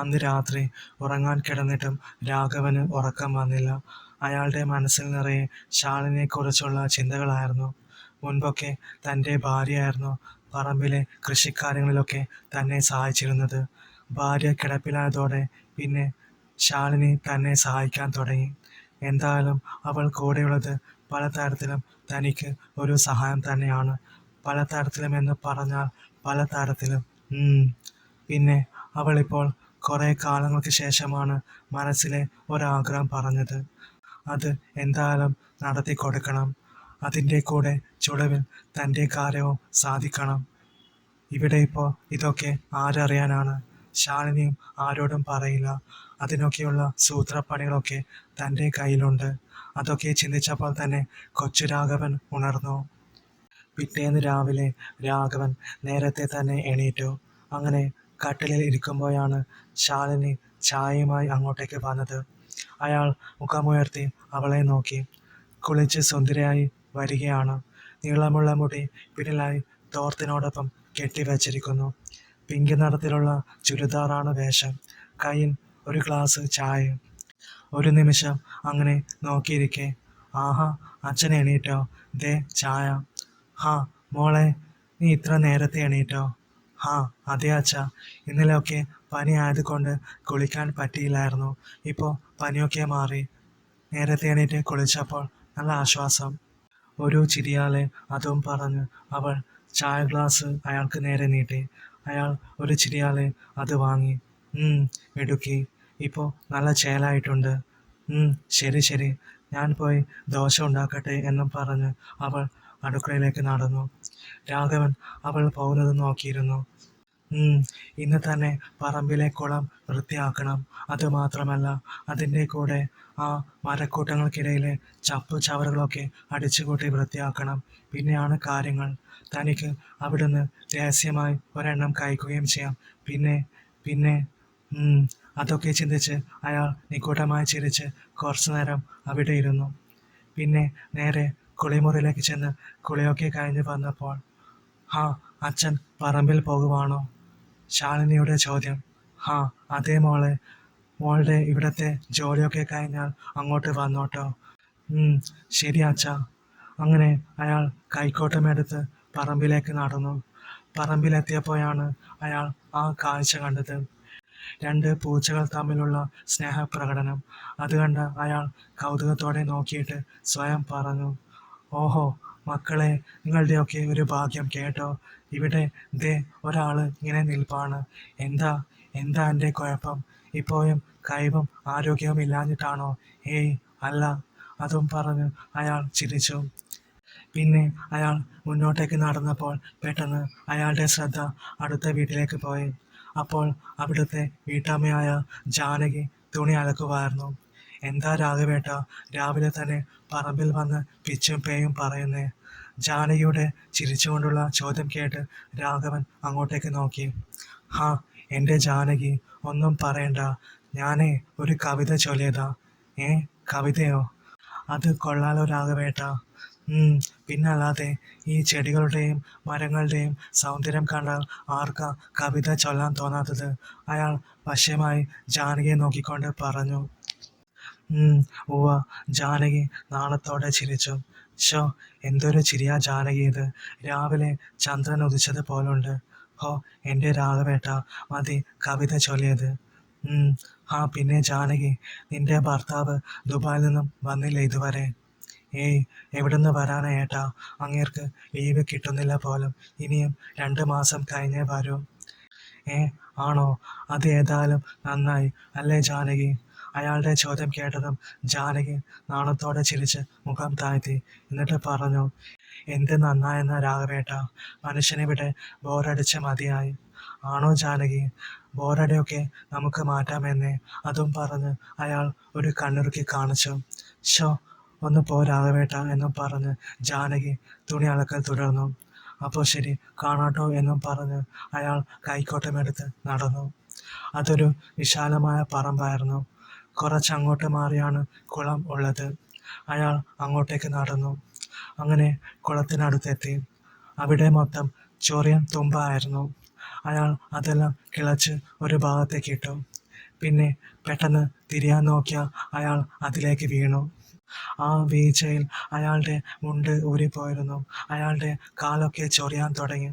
അന്ന് രാത്രി ഉറങ്ങാൻ കിടന്നിട്ടും രാഘവന് ഉറക്കം വന്നില്ല. അയാളുടെ മനസ്സിൽ നിറയെ ശാലിനിയെക്കുറിച്ചുള്ള ചിന്തകളായിരുന്നു. മുൻപൊക്കെ തൻ്റെ ഭാര്യയായിരുന്നു പറമ്പിലെ കൃഷിക്കാര്യങ്ങളിലൊക്കെ തന്നെ സഹായിച്ചിരുന്നത്. ഭാര്യ കിടപ്പിലായതോടെ പിന്നെ ശാലിനി തന്നെ സഹായിക്കാൻ തുടങ്ങി. എന്തായാലും അവൾ കൂടെയുള്ളത് പലതരത്തിലും തനിക്ക് ഒരു സഹായം തന്നെയാണ്. പലതരത്തിലും എന്ന് പറഞ്ഞാൽ പലതരത്തിലും. പിന്നെ അവളിപ്പോൾ കുറേ കാലങ്ങൾക്ക് ശേഷമാണ് മനസ്സിലെ ഒരാഗ്രഹം പറഞ്ഞത്. അത് എന്തായാലും നടത്തി കൊടുക്കണം. അതിൻ്റെ കൂടെ ചുളവിൽ തൻ്റെ കാര്യവും സാധിക്കണം. ഇവിടെ ഇപ്പോൾ ഇതൊക്കെ ആരറിയാനാണ്? ശാലിനിയും ആരോടും പറയില്ല. അതിനൊക്കെയുള്ള സൂത്രപ്പണികളൊക്കെ തൻ്റെ കയ്യിലുണ്ട്. അതൊക്കെ ചിന്തിച്ചപ്പോൾ തന്നെ കൊച്ചു രാഘവൻ ഉണർന്നു. പിറ്റേന്ന് രാവിലെ രാഘവൻ നേരത്തെ തന്നെ എണീറ്റു. അങ്ങനെ കട്ടിലിൽ ഇരിക്കുമ്പോഴാണ് ശാലിനി ചായയുമായി അങ്ങോട്ടേക്ക് വന്നത്. അയാൾ മുഖമുയർത്തി അവളെ നോക്കി. കുളിച്ച് സുന്ദരിയായി വരികയാണ്. നീളമുള്ള മുടി പിന്നിലായി തോർത്തിനോടൊപ്പം കെട്ടിവച്ചിരിക്കുന്നു. പിങ്ക് നിറത്തിലുള്ള ചുരിദാറാണ് വേഷം. കയ്യിൽ ഒരു ഗ്ലാസ് ചായയും. ഒരു നിമിഷം അങ്ങനെ നോക്കിയിരിക്കെ, ആഹാ, അച്ഛൻ എണീറ്റോ? ദേ ചായ. ഹാ മോളെ, നീ ഇത്ര നേരത്തെ എണീറ്റോ? ഹാ അതെ അച്ഛാ, ഇന്നലെയൊക്കെ പനി ആയതുകൊണ്ട് കുളിക്കാൻ പറ്റിയില്ലായിരുന്നു. ഇപ്പോൾ പനിയൊക്കെ മാറി. നേരത്തെ എണീറ്റ് കുളിച്ചപ്പോൾ നല്ല ആശ്വാസം. ഒരു ചിരിയാലെ അതും പറഞ്ഞ് അവൾ ചായ ഗ്ലാസ് അയാൾക്ക് നേരെ നീട്ടി. അയാൾ ഒരു ചിരിയാലെ അത് വാങ്ങി. മിടുക്കി, ഇപ്പോൾ നല്ല ചേലായിട്ടുണ്ട്. ശരി ശരി, ഞാൻ പോയി ദോശ ഉണ്ടാക്കട്ടെ എന്നും പറഞ്ഞ് അവൾ അടുക്കളയിലേക്ക് നടന്നു. രാഘവൻ അവൾ പോകുന്നത് നോക്കിയിരുന്നു. ഇന്ന് തന്നെ പറമ്പിലെ കുളം വൃത്തിയാക്കണം. അതുമാത്രമല്ല, അതിൻ്റെ കൂടെ ആ മരക്കൂട്ടങ്ങൾക്കിടയിലെ ചപ്പു ചവറുകളൊക്കെ അടിച്ചുകൂട്ടി വൃത്തിയാക്കണം. പിന്നെയാണ് കാര്യങ്ങൾ. തനിക്ക് അവിടുന്ന് രഹസ്യമായി ഒരെണ്ണം കഴിക്കുകയും ചെയ്യാം. പിന്നെ പിന്നെ അതൊക്കെ ചിന്തിച്ച് അയാൾ നിഗൂഢമായി ചിരിച്ച് കുറച്ചു നേരം അവിടെ ഇരുന്നു. പിന്നെ നേരെ കുളിമുറിയിലേക്ക് ചെന്ന് കുളിയൊക്കെ കഴിഞ്ഞ് വന്നപ്പോൾ, ഹാ അച്ഛൻ പറമ്പിൽ പോകുവാണോ? ശാലിനിയുടെ ചോദ്യം. ഹാ അതേ മോളെ, മോളുടെ ഇവിടുത്തെ ജോലിയൊക്കെ കഴിഞ്ഞാൽ അങ്ങോട്ട് വന്നോട്ടോ. ശരി അച്ഛാ. അങ്ങനെ അയാൾ കൈക്കോട്ടമെടുത്ത് പറമ്പിലേക്ക് നടന്നു. പറമ്പിലെത്തിയപ്പോഴാണ് അയാൾ ആ കാഴ്ച കണ്ടത്. രണ്ട് പൂച്ചകൾ തമ്മിലുള്ള സ്നേഹപ്രകടനം. അത് കണ്ട അയാൾ കൗതുകത്തോടെ നോക്കിയിട്ട് സ്വയം പറഞ്ഞു, ഓഹോ മക്കളെ, നിങ്ങളുടെയൊക്കെ ഒരു ഭാഗ്യം കേട്ടോ. ഇവിടെ ദേ ഒരാള് ഇങ്ങനെ നിൽപ്പാണ്. എന്താ എന്താ എൻ്റെ കുഴപ്പം? ഇപ്പോഴും കഴിവും ആരോഗ്യവും ഇല്ലാഞ്ഞിട്ടാണോ? ഏയ് അല്ല. അതും പറഞ്ഞ് അയാൾ ചിരിച്ചു. പിന്നെ അയാൾ മുന്നോട്ടേക്ക് നടന്നപ്പോൾ പെട്ടെന്ന് അയാളുടെ ശ്രദ്ധ അടുത്ത വീട്ടിലേക്ക് പോയി. അപ്പോൾ അവിടുത്തെ വീട്ടമ്മയായ ജാനകി തുണി അലക്കുമായിരുന്നു. എന്താ രാഘവേട്ട, രാവിലെ തന്നെ പറമ്പിൽ വന്ന് പിച്ചും പേയും പറയുന്നേ? ജാനകിയുടെ ചിരിച്ചുകൊണ്ടുള്ള ചോദ്യം കേട്ട് രാഘവൻ അങ്ങോട്ടേക്ക് നോക്കി. ഹാ എൻ്റെ ജാനകി, ഒന്നും പറയണ്ട. ഞാനേ ഒരു കവിത ചൊല്ലിയതാ. കവിതയോ? അത് കൊള്ളാലോ രാഘവേട്ട. പിന്നല്ലാതെ, ഈ ചെടികളുടെയും മരങ്ങളുടെയും സൗന്ദര്യം കണ്ടാൽ ആർക്കാ കവിത ചൊല്ലാൻ തോന്നാത്തത്? അയാൾ വശ്യമായി ജാനകിയെ നോക്കിക്കൊണ്ട് പറഞ്ഞു. ഉവ്വ. ജാനകി നാണത്തോടെ ചിരിച്ചു. ഷോ, എന്തൊരു ചിരിയാ ജാനകി ഇത്. രാവിലെ ചന്ദ്രൻ ഉദിച്ചത് പോലുണ്ട്. ഹോ എൻ്റെ രാഘവേട്ട, മതി കവിത ചൊല്ലിയത്. പിന്നെ ജാനകി, നിന്റെ ഭർത്താവ് ദുബായിൽ നിന്നും വന്നില്ല ഇതുവരെ? ഏയ്, എവിടുന്ന് വരാനാ ഏട്ടാ, അങ്ങേർക്ക് ലീവ് കിട്ടുന്നില്ല പോലും. ഇനിയും 2 മാസം കഴിഞ്ഞേ വരൂ. ആണോ? അത് ഏതായാലും നന്നായി അല്ലേ ജാനകി? അയാളുടെ ചോദ്യം കേട്ടതും ജാനകി നാണത്തോടെ ചിരിച്ച് മുഖം താഴ്ത്തി. എന്നിട്ട് പറഞ്ഞു, എന്ത് നന്നായെന്ന രാഘവേട്ട, മനുഷ്യനിവിടെ ബോറടിച്ച് മതിയായി. ആണോ ജാനകി? ബോറടിയൊക്കെ നമുക്ക് മാറ്റാമെന്നേ. അതും പറഞ്ഞ് അയാൾ ഒരു കണ്ണിറുക്കി കാണിച്ചു. ഷോ, ഒന്ന് പോ രാഘവേട്ട എന്നും പറഞ്ഞ് ജാനകി തുണി അലക്കൽ തുടർന്നു. അപ്പോൾ ശരി, കാണാട്ടോ എന്നും പറഞ്ഞ് അയാൾ കൈക്കോട്ടമെടുത്ത് നടന്നു. അതൊരു വിശാലമായ പറമ്പായിരുന്നു. കുറച്ചങ്ങോട്ട് മാറിയാണ് കുളം ഉള്ളത്. അയാൾ അങ്ങോട്ടേക്ക് നടന്നു. അങ്ങനെ കുളത്തിനടുത്തെത്തി. അവിടെ മൊത്തം ചൊറിയൻ തുമ്പായിരുന്നു. അയാൾ അതെല്ലാം കിളച്ച് ഒരു ഭാഗത്തേക്ക് ഇട്ടു. പിന്നെ പെട്ടെന്ന് തിരിയാൻ നോക്കിയ അയാൾ അതിലേക്ക് വീണു. ആ വീഴ്ചയിൽ അയാളുടെ മുണ്ട് ഊരിപ്പോയിരുന്നു. അയാളുടെ കാലൊക്കെ ചൊറിയാൻ തുടങ്ങി.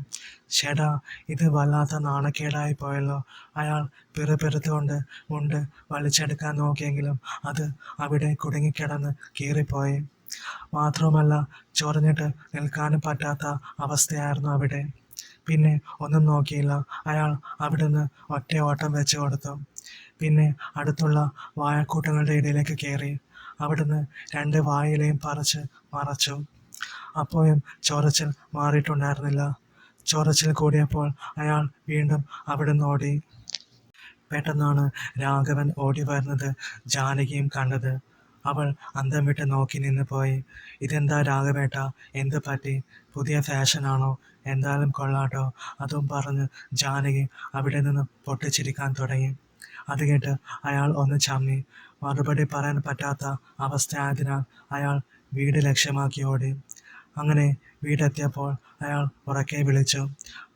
ചേട്ടാ, ഇത് വല്ലാത്ത നാണക്കേടായി പോയല്ലോ. അയാൾ പിറുപിറുത്തുകൊണ്ട് മുണ്ട് വലിച്ചെടുക്കാൻ നോക്കിയെങ്കിലും അത് അവിടെ കുടുങ്ങിക്കിടന്ന് കീറിപ്പോയി. മാത്രവുമല്ല, ചൊറിഞ്ഞിട്ട് നിൽക്കാനും പറ്റാത്ത അവസ്ഥയായിരുന്നു അവിടെ. പിന്നെ ഒന്നും നോക്കിയില്ല. അയാൾ അവിടുന്ന് ഒറ്റ ഓട്ടം വെച്ച് കൊടുത്തു. പിന്നെ അടുത്തുള്ള വാഴക്കൂട്ടങ്ങളുടെ ഇടയിലേക്ക് കയറി. അവിടുന്ന് 2 വാഴയിലയും പറിച്ച് മറച്ചു. അപ്പോഴും ചൊറിച്ചിൽ മാറിയിട്ടുണ്ടായിരുന്നില്ല. ചൊറിച്ചിൽ കൂടിയപ്പോൾ അയാൾ വീണ്ടും അവിടുന്ന് ഓടി. പെട്ടെന്നാണ് രാഘവൻ ഓടി വരുന്നത് ജാനകിയും കണ്ടത്. അവൾ അന്തം വിട്ട് നോക്കി നിന്ന് പോയി. ഇതെന്താ രാഘവേട്ട, എന്ത് പറ്റി? പുതിയ ഫാഷനാണോ? എന്തായാലും കൊള്ളാട്ടോ. അതും പറഞ്ഞ് ജാനകി അവിടെ നിന്ന് പൊട്ടിച്ചിരിക്കാൻ തുടങ്ങി. അത് കേട്ട് അയാൾ ഒന്ന് ചമ്മി. മറുപടി പറയാൻ പറ്റാത്ത അവസ്ഥയായതിനാൽ അയാൾ വീട് ലക്ഷ്യമാക്കി ഓടി. അങ്ങനെ വീടെത്തിയപ്പോൾ അയാൾ ഉറക്കെ വിളിച്ചു,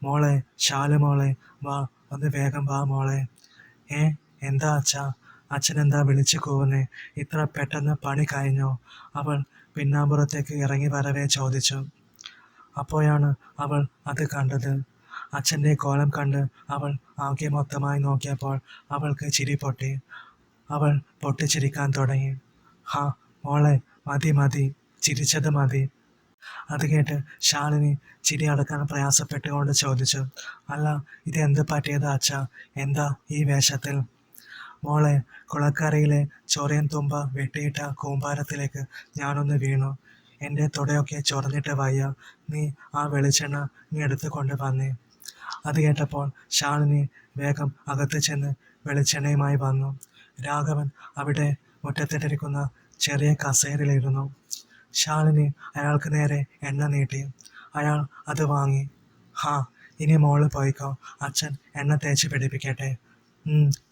മോളെ, ശാലുമോളെ, വാ, ഒന്ന് വേഗം വാ മോളെ. ഏ, എന്താ അച്ഛാ? അച്ഛനെന്താ വിളിച്ചു കൂവുന്നേ? ഇത്ര പെട്ടെന്ന് പണി കഴിഞ്ഞോ? അവൾ പിന്നാമ്പുറത്തേക്ക് ഇറങ്ങി വരവേ ചോദിച്ചു. അപ്പോഴാണ് അവൾ അത് കണ്ടത്. അച്ഛൻ്റെ കോലം കണ്ട് അവൾ ആകെ മൊത്തമായി നോക്കിയപ്പോൾ അവൾക്ക് ചിരി പൊട്ടി. അവൾ പൊട്ടിച്ചിരിക്കാൻ തുടങ്ങി. ഹാ മോളെ, മതി മതി, ചിരിച്ചത് മതി. അത് കേട്ട് ശാലിനി ചിരി അടക്കാൻ പ്രയാസപ്പെട്ടുകൊണ്ട് ചോദിച്ചു, അല്ല, ഇതെന്ത് പറ്റിയതാ അച്ഛാ? എന്താ ഈ വേഷത്തിൽ? മോളെ, കുളക്കരയിലെ ചൊറിയൻ തുമ്പ വെട്ടിയിട്ട കൂമ്പാരത്തിലേക്ക് ഞാനൊന്ന് വീണു. എൻ്റെ തുടയൊക്കെ ചൊറിഞ്ഞിട്ട് വയ്യ. നീ ആ വെളിച്ചെണ്ണ എടുത്തു കൊണ്ട് വന്നേ. അത് കേട്ടപ്പോൾ ശാലിനി വേഗം അകത്ത് ചെന്ന് വെളിച്ചെണ്ണയുമായി വന്നു. രാഘവൻ അവിടെ മുറ്റത്തിട്ടിരിക്കുന്ന ചെറിയ കസേരയിലിരുന്നു. ശാലിനി അയാൾക്ക് നേരെ എണ്ണ നീട്ടി. അയാൾ അത് വാങ്ങി. ഹാ, ഇനി മോള് പോയിക്കോ, അച്ഛൻ എണ്ണ തേച്ച് പിടിപ്പിക്കട്ടെ.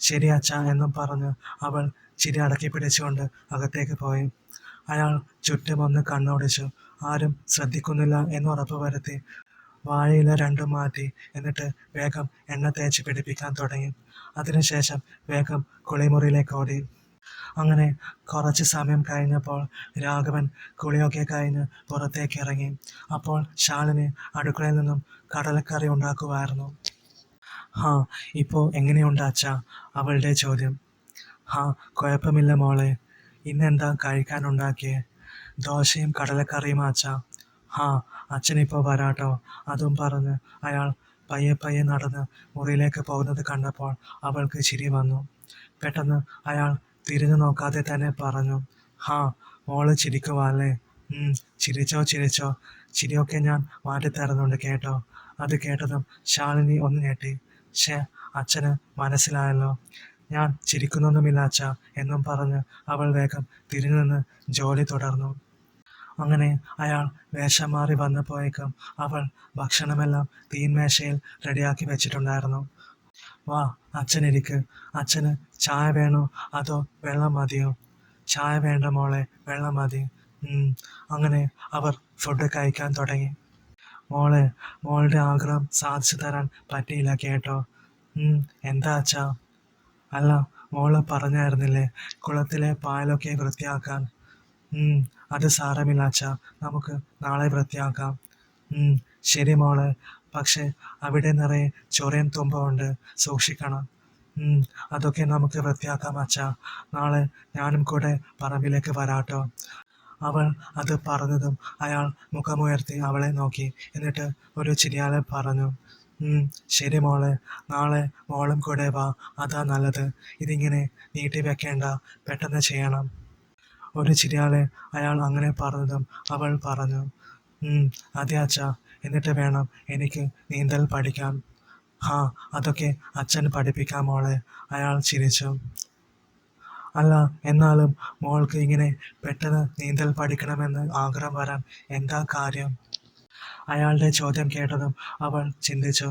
ശരി അച്ഛാ എന്നും പറഞ്ഞ് അവൾ ചിരി അടക്കി പിടിച്ചുകൊണ്ട് അകത്തേക്ക് പോയി. അയാൾ ചുറ്റുമൊന്ന് കണ്ണോടിച്ചു. ആരും ശ്രദ്ധിക്കുന്നില്ല എന്ന് ഉറപ്പ് വരുത്തി വാഴയില 2 മാറ്റി. എന്നിട്ട് വേഗം എണ്ണ തേച്ച് പിടിപ്പിക്കാൻ തുടങ്ങി. അതിനുശേഷം വേഗം കുളിമുറിയിലേക്ക് ഓടി. അങ്ങനെ കുറച്ച് സമയം കഴിഞ്ഞപ്പോൾ രാഘവൻ കുളിയൊക്കെ കഴിഞ്ഞ് പുറത്തേക്ക് ഇറങ്ങി. അപ്പോൾ ശാലിനി അടുക്കളയിൽ നിന്നും കടലക്കറി ഉണ്ടാക്കുമായിരുന്നു. ഹാ, ഇപ്പോൾ എങ്ങനെയുണ്ട് അച്ഛാ? അവളുടെ ചോദ്യം. ഹാ, കുഴപ്പമില്ല മോളെ. ഇന്നെന്താ കഴിക്കാനുണ്ടാക്കിയേ? ദോശയും കടലക്കറിയും അച്ഛാ. ഹാ, അച്ഛനിപ്പോൾ വരാട്ടോ. അതും പറഞ്ഞ് അയാൾ പയ്യെ പയ്യെ നടന്ന് മുറിയിലേക്ക് പോകുന്നത് കണ്ടപ്പോൾ അവൾക്ക് ചിരി വന്നു. പെട്ടെന്ന് അയാൾ തിരിഞ്ഞു നോക്കാതെ തന്നെ പറഞ്ഞു, ഹാ, മോള് ചിരിക്കുവാല്ലേ? ചിരിച്ചോ ചിരിച്ചോ, ചിരിയൊക്കെ ഞാൻ മാറ്റിത്തരുന്നുണ്ട് കേട്ടോ. അത് കേട്ടതും ശാലിനി ഒന്ന് ഞെട്ടി. അച്ഛന് മനസ്സിലായല്ലോ. ഞാൻ ചിരിക്കുന്നൊന്നുമില്ല അച്ഛാ എന്നും പറഞ്ഞ് അവൾ വേഗം തിരിഞ്ഞു നിന്ന് ജോലി തുടർന്നു. അങ്ങനെ അയാൾ വേഷം മാറി വന്നപ്പോഴേക്കും അവൾ ഭക്ഷണമെല്ലാം തീന്മേശയിൽ റെഡിയാക്കി വെച്ചിട്ടുണ്ടായിരുന്നു. വാ, അച്ഛനിരിക്ക്. അച്ഛന് ചായ വേണോ അതോ വെള്ളം മതിയോ? ചായ വേണ്ട മോളെ, വെള്ളം മതി. അങ്ങനെ അവർ ഫുഡ് കഴിക്കാൻ തുടങ്ങി. മോളെ, മോളുടെ ആഗ്രഹം സാധിച്ചു തരാൻ പറ്റിയില്ല കേട്ടോ. എന്താ അച്ഛാ? അല്ല, മോള് പറഞ്ഞായിരുന്നില്ലേ കുളത്തിലെ പായലൊക്കെ വൃത്തിയാക്കാൻ? അത് സാരമില്ല അച്ഛാ, നമുക്ക് നാളെ വൃത്തിയാക്കാം. ശരി മോളെ, പക്ഷെ അവിടെ നിറയെ ചൊറിയൻ തുമ്പുണ്ട്, സൂക്ഷിക്കണം. അതൊക്കെ നമുക്ക് വൃത്തിയാക്കാം അച്ഛാ. നാളെ ഞാനും കൂടെ പറമ്പിലേക്ക് വരാട്ടോ. അവൾ അത് പറഞ്ഞതും അയാൾ മുഖമുയർത്തി അവളെ നോക്കി. എന്നിട്ട് ഒരു ചിരിയാലെ പറഞ്ഞു, ശരി മോളെ, നാളെ മോളും കൂടെ വാ, അതാ നല്ലത്. ഇതിങ്ങനെ നീട്ടി വെക്കേണ്ട, പെട്ടെന്ന് ചെയ്യണം. ഒരു ചിരിയാലെ അയാൾ അങ്ങനെ പറഞ്ഞതും അവൾ പറഞ്ഞു, അതെ അച്ഛാ, എന്നിട്ട് വേണം എനിക്ക് നീന്തൽ പഠിക്കാൻ. ഹാ, അതൊക്കെ അച്ഛൻ പഠിപ്പിക്കാം മോളെ. അയാൾ ചിരിച്ചു. അല്ല, എന്നാലും മോൾക്ക് ഇങ്ങനെ പെട്ടെന്ന് നീന്തൽ പഠിക്കണമെന്ന് ആഗ്രഹം വരാൻ എന്താ കാര്യം? അയാളുടെ ചോദ്യം കേട്ടതും അവൾ ചിന്തിച്ചു.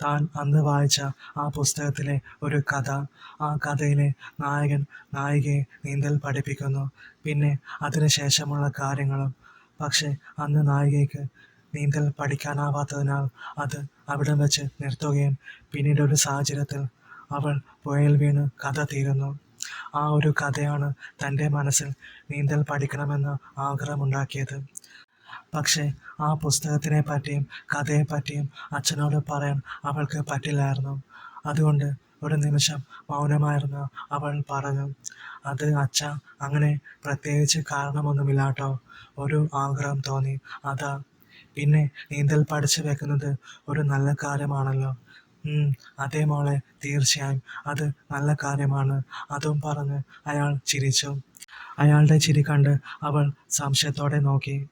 താൻ അന്ന് വായിച്ച ആ പുസ്തകത്തിലെ ഒരു കഥ. ആ കഥയിലെ നായകൻ നായികയെ നീന്തൽ പഠിപ്പിക്കുന്നു. പിന്നെ അതിനുശേഷമുള്ള കാര്യങ്ങളും. പക്ഷെ അന്ന് നായികയ്ക്ക് നീന്തൽ പഠിക്കാനാവാത്തതിനാൽ അത് അവിടെ വെച്ച് നിർത്തുകയും പിന്നീട് ഒരു സാഹചര്യത്തിൽ അവൾ പുഴയിൽ വീണ് കഥ തീരുന്നു. ആ ഒരു കഥയാണ് തൻ്റെ മനസ്സിൽ നീന്തൽ പഠിക്കണമെന്ന ആഗ്രഹമുണ്ടാക്കിയത്. പക്ഷേ ആ പുസ്തകത്തിനെ പറ്റിയും കഥയെപ്പറ്റിയും അച്ഛനോട് പറയാൻ അവൾക്ക് പറ്റില്ലായിരുന്നു. അതുകൊണ്ട് ഒരു നിമിഷം മൗനമായിരുന്ന അവൾ പറഞ്ഞു, "അത് അച്ഛാ, അങ്ങനെ പ്രത്യേകിച്ച് കാരണമൊന്നുമില്ലാട്ടോ. ഒരു ആഗ്രഹം തോന്നി, അതാ." "പിന്നെ നീന്തൽ പഠിച്ചു വെക്കുന്നത് ഒരു നല്ല കാര്യമാണല്ലോ." അതെ മോളെ, തീർച്ചയായും അത് നല്ല കാര്യമാണ്." അതും പറഞ്ഞ് അയാൾ ചിരിച്ചു. അയാളുടെ ചിരി കണ്ട് അവൾ സംശയത്തോടെ നോക്കി.